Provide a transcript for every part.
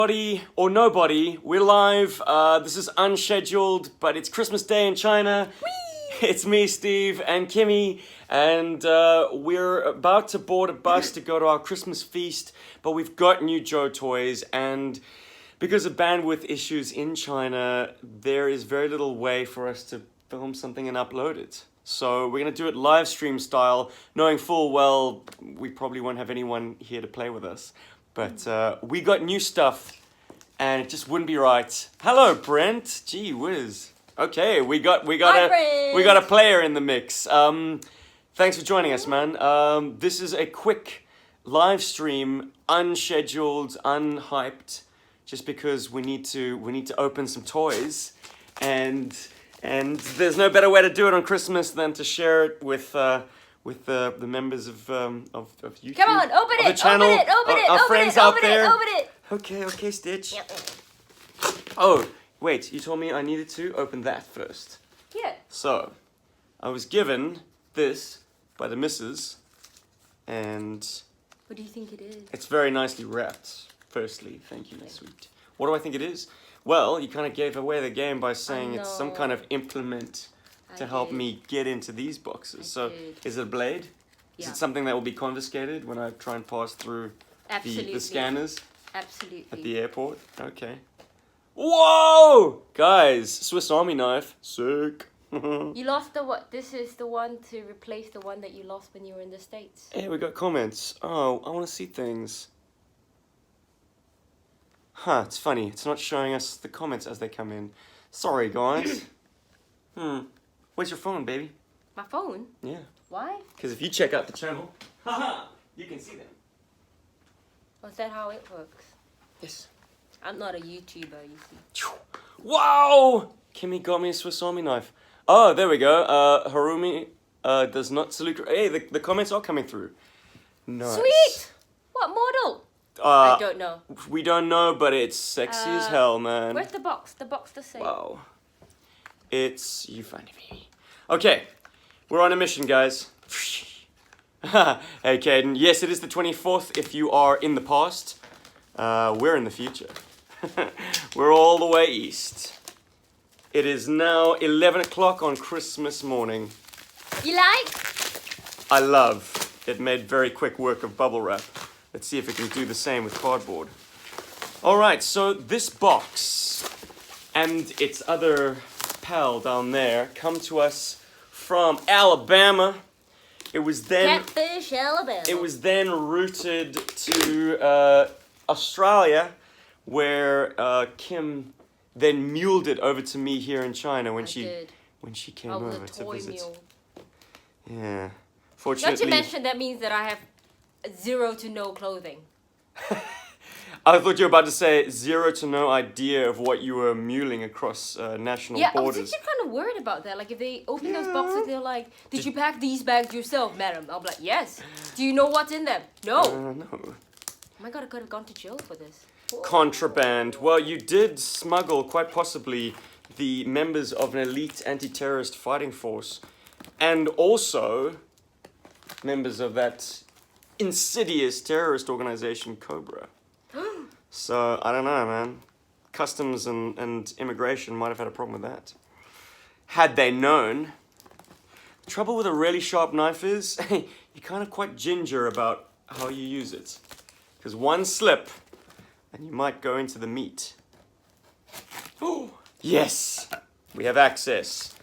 Everybody or nobody, we're live. This is unscheduled, but it's Christmas Day in China. Whee! It's me, Steve, and Kimmy, and we're about to board a bus to go to our Christmas feast, but we've got new Joe toys, and because of bandwidth issues in China, there is very little way for us to film something and upload it. So we're going to do it live stream style, knowing full well we probably won't have anyone here to play with us. But we got new stuff, and it just wouldn't be right. Hello, Brent. Gee whiz. Okay, we got a player in the mix. Thanks for joining us, man. This is a quick live stream, unscheduled, unhyped, just because we need to open some toys, and there's no better way to do it on Christmas than to share it with the members of YouTube. Come on, open it, the channel, open it, our open friends it, out open there. it, open it. Okay, Stitch. Yep. Oh, wait, you told me I needed to open that first. Yeah. So, I was given this by the missus, and What do you think it is? it's very nicely wrapped. Firstly, thank you, sweet. What do I think it is? Well, you kind of gave away the game by saying it's some kind of implement to help me get into these boxes. Is it a blade? Yeah. Is it something that will be confiscated when I try and pass through the scanners Absolutely. at the airport? Okay. Whoa! Guys, Swiss Army knife. Sick. You lost the what? This is the one to replace the one that you lost when you were in the States. Hey, we got comments. Oh, I want to see things. Huh, it's funny. It's not showing us the comments as they come in. Sorry, guys. Where's your phone, baby? My phone? Yeah. Why? Because if you check out the channel, haha, you can see them. Was that how it works? Yes. I'm not a YouTuber, you see. Wow! Kimmy got me a Swiss Army knife. Oh, there we go. Harumi does not salute. Hey, the comments are coming through. Nice. Sweet! What model? I don't know. We don't know, but it's sexy as hell, man. Where's the box? The box the same. Wow. It's... You find it, baby. Okay. We're on a mission, guys. Hey, Caden. Yes, it is the 24th if you are in the past. We're in the future. We're all the way east. It is now 11 o'clock on Christmas morning. You like? I love. It made very quick work of bubble wrap. Let's see if it can do the same with cardboard. Alright, so this box and its other pal down there come to us from Alabama. It was then Catfish, Alabama. It was then routed to Australia, where Kim then muled it over to me here in China when she came over to visit. Mule. Yeah. Not Fortunately, to mention that means that I have zero to no clothing. I thought you were about to say zero to no idea of what you were muling across national Yeah, I was borders. actually kind of worried about that. Like, if they open those boxes, they're like, did you pack these bags yourself, madam? I'll be like, yes. Do you know what's in them? No. No. Oh my god, I could have gone to jail for this. Contraband. Well, you did smuggle, quite possibly, the members of an elite anti-terrorist fighting force, and also members of that insidious terrorist organization, Cobra. So, I don't know, man. Customs and immigration might have had a problem with that. Had they known. The trouble with a really sharp knife is, you're kind of quite ginger about how you use it. Because one slip, and you might go into the meat. Oh, yes! We have access.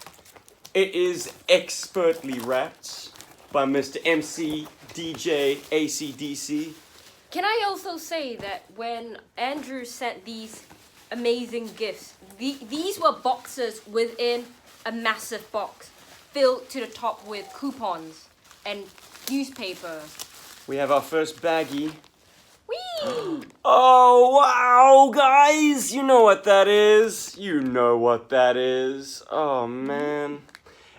It is expertly wrapped by Mr. MC DJ ACDC. Can I also say that when Andrew sent these amazing gifts, these were boxes within a massive box filled to the top with coupons and newspaper. We have our first baggie. Whee! Oh, wow, guys! You know what that is. You know what that is. Oh, man.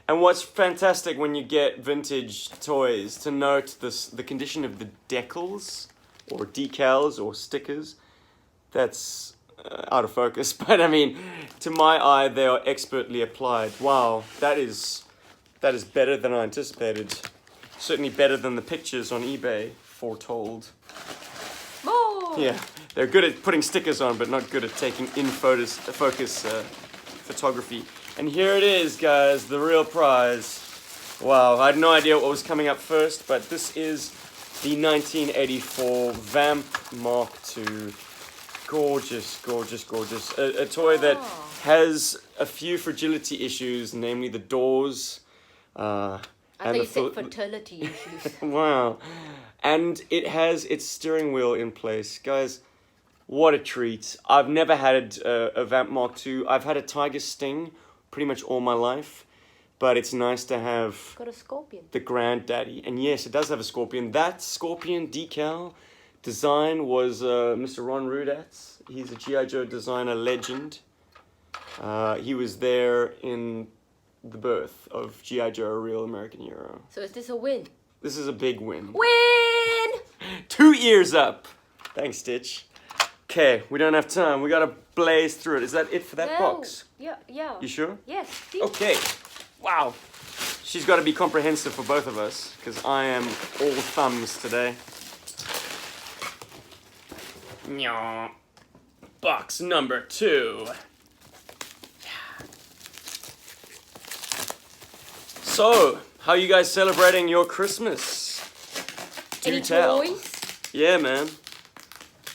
And what's fantastic when you get vintage toys, to note the condition of the decals, or decals, or stickers. That's out of focus, but I mean, to my eye, they are expertly applied. Wow, that is better than I anticipated. Certainly better than the pictures on eBay foretold. Oh. Yeah, They're good at putting stickers on, but not good at taking in focus photography. And here it is, guys, the real prize. Wow, I had no idea what was coming up first, but this is the 1984 Vamp Mark II. Gorgeous, gorgeous, gorgeous. A toy that has a few fragility issues, namely the doors. I thought you said fertility issues. Wow. And it has its steering wheel in place. Guys, what a treat. I've never had a Vamp Mark II. I've had a Tiger Sting pretty much all my life. But it's nice to have Got a scorpion. The granddaddy. And yes, it does have a scorpion. That scorpion decal design was Mr. Ron Rudatz. He's a G.I. Joe designer legend. He was there in the birth of G.I. Joe, a real American hero. So is this a win? This is a big win. Win! 2 ears up. Thanks, Stitch. Okay, we don't have time. We gotta blaze through it. Is that it for that box? Yeah. You sure? Yes. See? Okay. Wow. She's got to be comprehensive for both of us, because I am all thumbs today. Nya. Box number 2. So, how are you guys celebrating your Christmas? Do Any tell. toys? Yeah, man.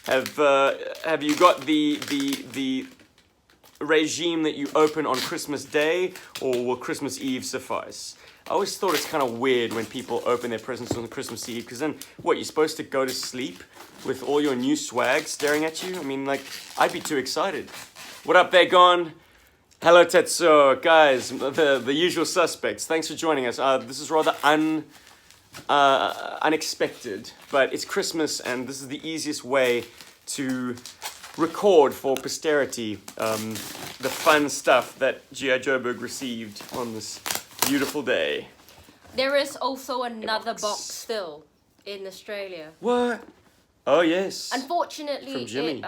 Have you got the regime that you open on Christmas Day, or will Christmas Eve suffice? I always thought it's kind of weird when people open their presents on Christmas Eve, because then, what, you're supposed to go to sleep with all your new swag staring at you? I mean, like, I'd be too excited. What up there, Gon? Hello, Tetsuo. Guys, the usual suspects. Thanks for joining us. This is rather unexpected, but it's Christmas, and this is the easiest way to record for posterity the fun stuff that G.I. Joburg received on this beautiful day. There is also another box still in Australia. What? Oh, yes. Unfortunately, From Jimmy.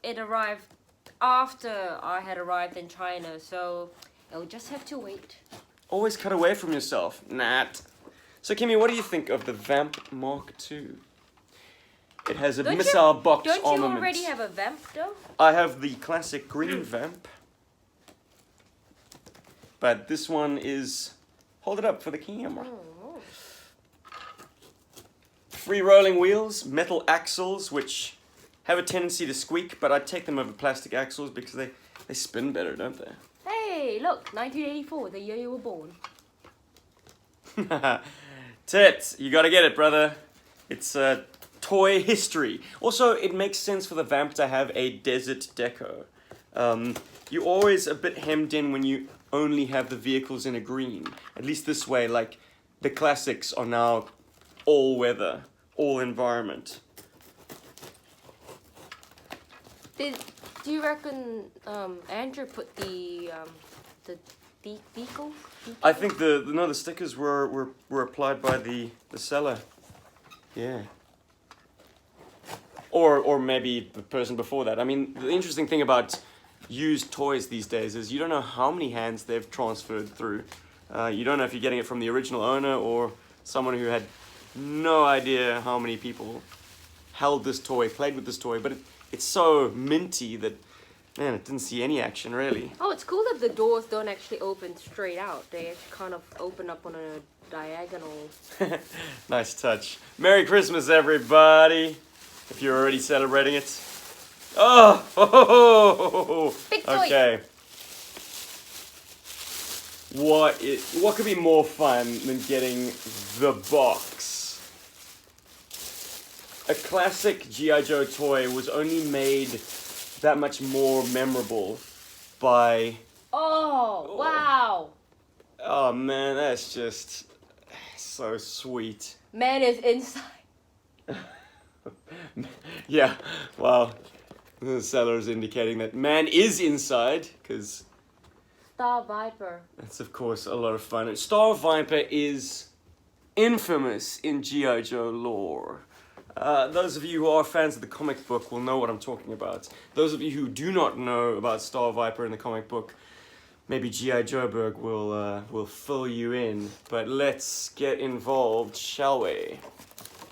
it arrived after I had arrived in China, so I'll just have to wait. Always cut away from yourself. Nat. So, Kimmy, what do you think of the Vamp Mark II? It has a missile box armament. Don't you armament. already have a Vamp, though? I have the classic green Vamp. But this one is... Hold it up for the camera. Oh. Free rolling wheels, metal axles, which have a tendency to squeak, but I take them over plastic axles because they spin better, don't they? Hey, look, 1984, the year you were born. Tet, you gotta get it, brother. It's toy history. Also, it makes sense for the Vamp to have a desert deco. You're always a bit hemmed in when you only have the vehicles in a green. At least this way, like, the classics are now all weather, all environment. Do you reckon Andrew put the decals? I think the stickers were applied by the seller. Yeah. Or maybe the person before that. I mean, the interesting thing about used toys these days is you don't know how many hands they've transferred through. You don't know if you're getting it from the original owner or someone who had no idea how many people held this toy, played with this toy, but it's so minty that, man, it didn't see any action, really. Oh, it's cool that the doors don't actually open straight out. They actually kind of open up on a diagonal. Nice touch. Merry Christmas, everybody, if you're already celebrating it. Oh! Big toy. Okay. What could be more fun than getting the box? A classic G.I. Joe toy was only made that much more memorable by... Oh, wow. Oh man, that's just so sweet. Man is inside. Yeah, well, the seller is indicating that man is inside, because... Star Viper. That's, of course, a lot of fun. Star Viper is infamous in G.I. Joe lore. Those of you who are fans of the comic book will know what I'm talking about. Those of you who do not know about Star Viper in the comic book, maybe G.I. Joburg will fill you in. But let's get involved, shall we?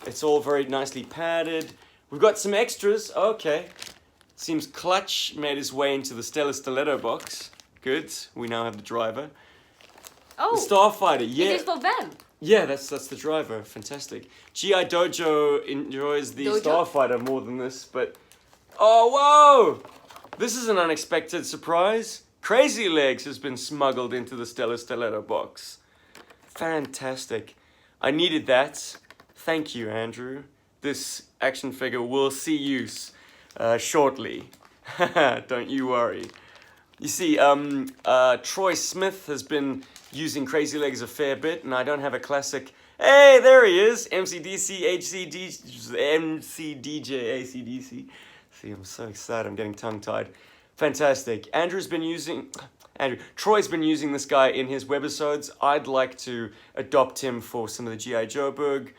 It's all very nicely padded We've got some extras. Okay. Seems Clutch made his way into the Stellar Stiletto box. Good. We now have the driver. Oh, The Starfighter, yeah. it is for them. Yeah, that's the driver. Fantastic. G.I. Dojo enjoys the Dojo? Starfighter more than this, but... Oh, whoa! This is an unexpected surprise. Crazy Legs has been smuggled into the Stellar Stiletto box. Fantastic. I needed that. Thank you, Andrew. This action figure will see use shortly. Don't you worry. You see, Troy Smith has been using Crazy Legs a fair bit, and I don't have a classic. Hey, there he is! MCDC, MCDJ, ACDC. See, I'm so excited, I'm getting tongue-tied. Fantastic. Troy's been using this guy in his webisodes. I'd like to adopt him for some of the G.I. Joburg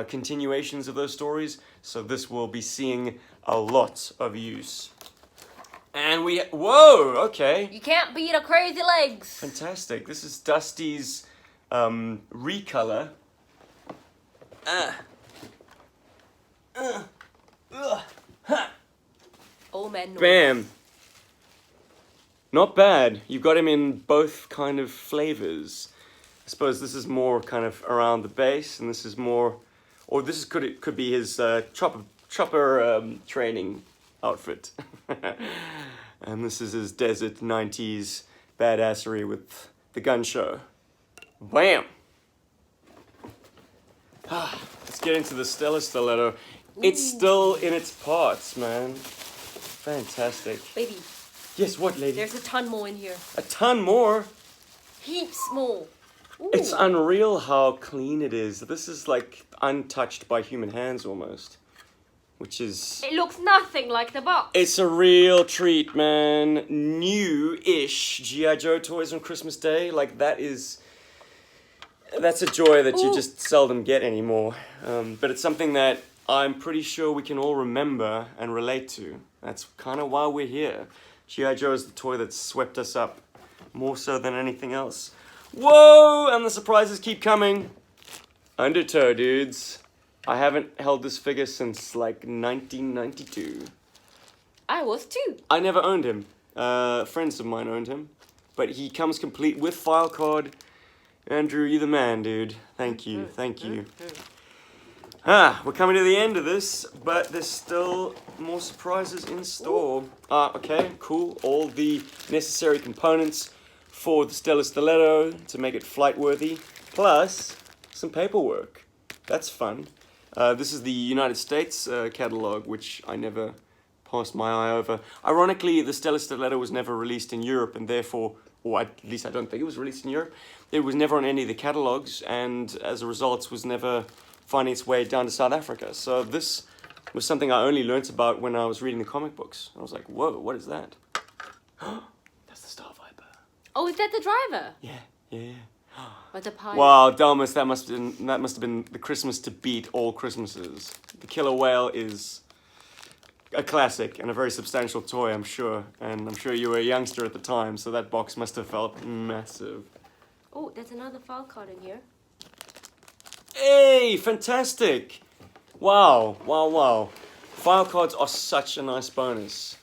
continuations of those stories, so this will be seeing a lot of use. And whoa, okay. You can't beat a Crazy Legs. Fantastic. This is Dusty's recolor. Old man noise. Bam. Not bad. You've got him in both kind of flavors. I suppose this is more kind of around the base, and this is more, or this is could be his chopper training outfit. And this is his desert 90s badassery with the gun show. Bam! Let's get into the Stellar Stiletto. It's still in its parts, man. Fantastic. Baby, Yes, what, lady? there's a ton more in here. A ton more. Heaps more. Ooh. It's unreal how clean it is. This is like untouched by human hands almost. Which is... It looks nothing like the box. It's a real treat, man. New-ish G.I. Joe toys on Christmas Day. Like, that's a joy that you just seldom get anymore. But it's something that I'm pretty sure we can all remember and relate to. That's kind of why we're here. G.I. Joe is the toy that swept us up more so than anything else. Whoa! And the surprises keep coming. Undertow, dudes. I haven't held this figure since like 1992. I was too. I never owned him. Friends of mine owned him. But he comes complete with file card. Andrew, you're the man, dude. Thank you, thank you. We're coming to the end of this, but there's still more surprises in store. Okay, cool. All the necessary components for the Stellar Stiletto to make it flight-worthy, plus some paperwork. That's fun. This is the United States catalog, which I never passed my eye over. Ironically, the Stellar Stiletto was never released in Europe, and therefore, or at least I don't think it was released in Europe. It was never on any of the catalogs, and as a result, was never finding its way down to South Africa. So this was something I only learnt about when I was reading the comic books. I was like, whoa, what is that? That's the Star Viper. Oh, is that the driver? Yeah. But the pilot. Wow, Delmas, that must have been the Christmas to beat all Christmases. The Killer Whale is a classic and a very substantial toy, I'm sure. And I'm sure you were a youngster at the time, so that box must have felt massive. Oh, there's another file card in here. Hey, fantastic! Wow. File cards are such a nice bonus.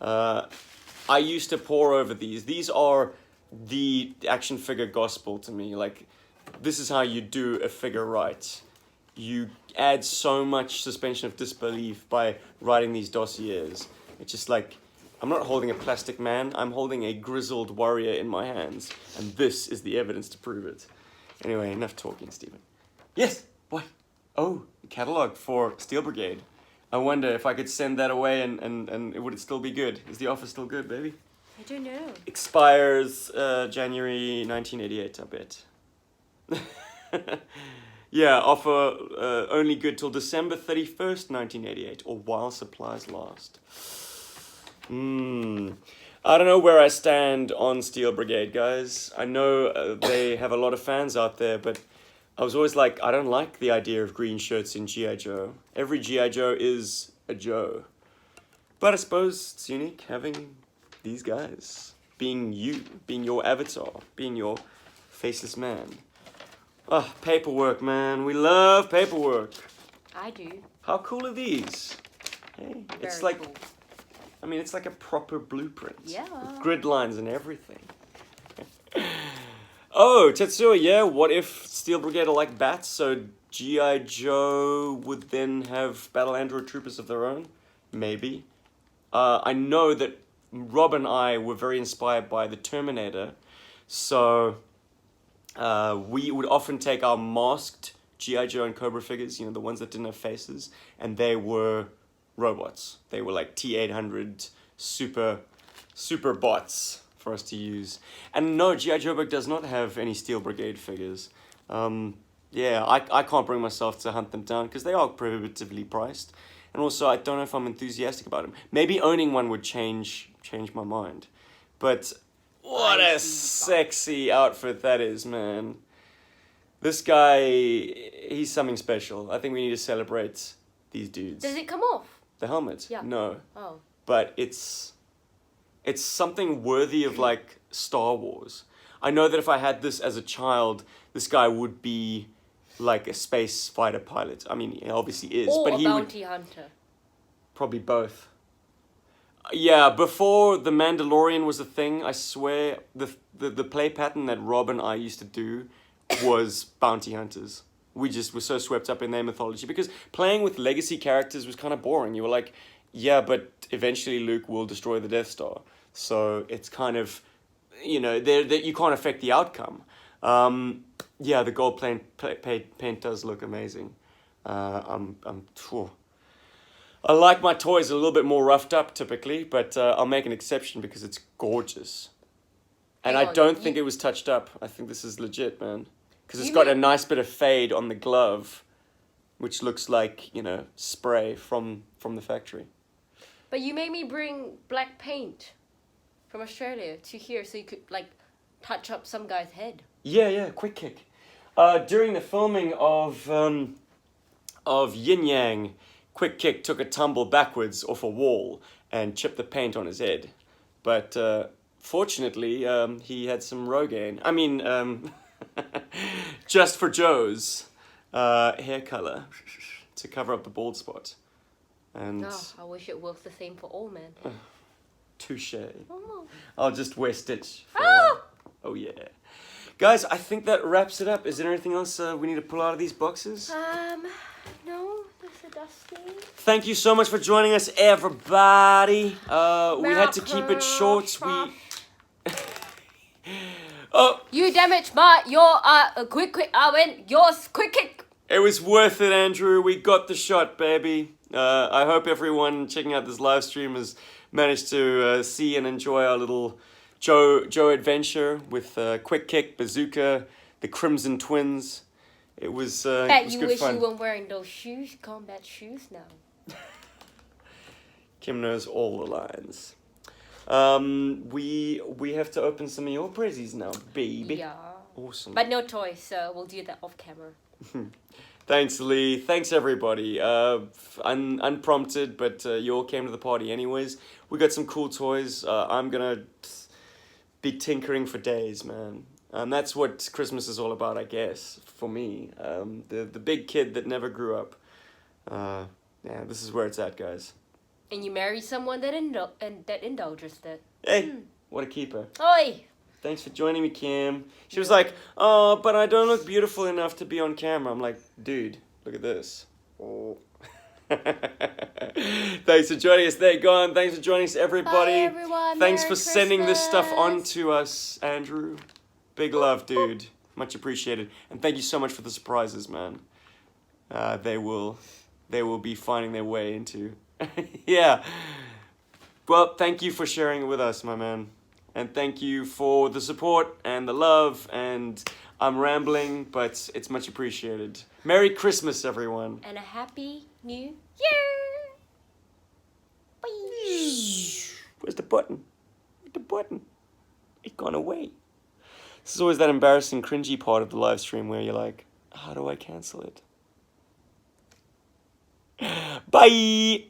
I used to pore over these. These are the action figure gospel to me. Like, this is how you do a figure right. You add so much suspension of disbelief by writing these dossiers. It's just like, I'm not holding a plastic man, I'm holding a grizzled warrior in my hands. And this is the evidence to prove it. Anyway, enough talking, Stephen. Yes, what? Oh, the catalog for Steel Brigade. I wonder if I could send that away and would it still be good? Is the offer still good, baby? I don't know. Expires January 1988, I bet. Yeah, offer only good till December 31st, 1988, or while supplies last. I don't know where I stand on Steel Brigade, guys. I know they have a lot of fans out there, but I was always like, I don't like the idea of green shirts in G.I. Joe. Every G.I. Joe is a Joe. But I suppose it's unique having these guys. Being you, being your avatar, being your faceless man. Oh, paperwork, man. We love paperwork. I do. How cool are these? Hey, it's Very like, cool. I mean, it's like a proper blueprint. Yeah. With grid lines and everything. Oh, Tetsuo, yeah, what if Steel Brigade are like bats, so G.I. Joe would then have battle android troopers of their own? Maybe. I know that Rob and I were very inspired by the Terminator, so we would often take our masked G.I. Joe and Cobra figures, you know, the ones that didn't have faces, and they were robots. They were like T-800 super bots for us to use. And no, G.I. Joburg does not have any Steel Brigade figures. Yeah, I can't bring myself to hunt them down because they are prohibitively priced. And also, I don't know if I'm enthusiastic about them. Maybe owning one would change my mind. But what a sexy outfit that is, man. This guy, he's something special. I think we need to celebrate these dudes. Does it come off? The helmet? Yeah. No. Oh. But it's something worthy of like Star Wars. I know that if I had this as a child, this guy would be like a space fighter pilot. I mean, he obviously is, Or but a he bounty would hunter. probably both. Yeah, before the Mandalorian was a thing, I swear the play pattern that Rob and I used to do was bounty hunters. We just were so swept up in their mythology because playing with legacy characters was kind of boring. You were like, yeah, but eventually Luke will destroy the Death Star. So it's kind of, you know, that you can't affect the outcome. Yeah, the gold paint does look amazing. Phew. I like my toys a little bit more roughed up typically, but I'll make an exception because it's gorgeous. And Hang I on, don't think it was touched up. I think this is legit, man. Because it's You got a mean- nice bit of fade on the glove, which looks like, you know, spray from the factory. But you made me bring black paint from Australia to here so you could like touch up some guy's head. Yeah, quick kick. During the filming of Yin Yang, Quick Kick took a tumble backwards off a wall and chipped the paint on his head. But fortunately, he had some Rogaine. I mean, Just for Joe's hair color to cover up the bald spot. And Oh, I wish it works the same for all men. touche. Oh. I'll just wear Stitch. Ah! Oh yeah. Guys, I think that wraps it up. Is there anything else we need to pull out of these boxes? No, it's a dusty. Thank you so much for joining us, everybody. We had to keep it short. Oh, You damaged quick, I went, yours, quick kick. it was worth it, Andrew. We got the shot, baby. I hope everyone checking out this live stream has managed to see and enjoy our little Joe adventure with Quick Kick, Bazooka, the Crimson Twins. It was Bet you good wish fun. you weren't wearing those shoes, combat shoes now. Kim knows all the lines. We have to open some of your prezzies now, baby. Yeah. Awesome. But no toys, so we'll do that off camera. Thanks, Lee. Thanks, everybody. Unprompted, but you all came to the party anyways. We got some cool toys. I'm gonna be tinkering for days, man. That's what Christmas is all about, I guess, for me. The big kid that never grew up. Yeah, this is where it's at, guys. And you marry someone that indulges that. Hey, what a keeper. Oi! Thanks for joining me, Kim. She was like, oh, but I don't look beautiful enough to be on camera. I'm like, dude, look at this. Oh. Thanks for joining us. There you go. Thanks for joining us, everybody. Bye, everyone. Thanks Merry for sending this stuff on Christmas. to us, Andrew. Big love, dude. Much appreciated. And thank you so much for the surprises, man. They will be finding their way into... Yeah. Well, thank you for sharing it with us, my man. And thank you for the support and the love. And I'm rambling, but it's much appreciated. Merry Christmas, everyone. And a happy new year! Bye! Where's the button? Where's the button? It gone away. This is always that embarrassing, cringy part of the live stream where you're like, how do I cancel it? Bye!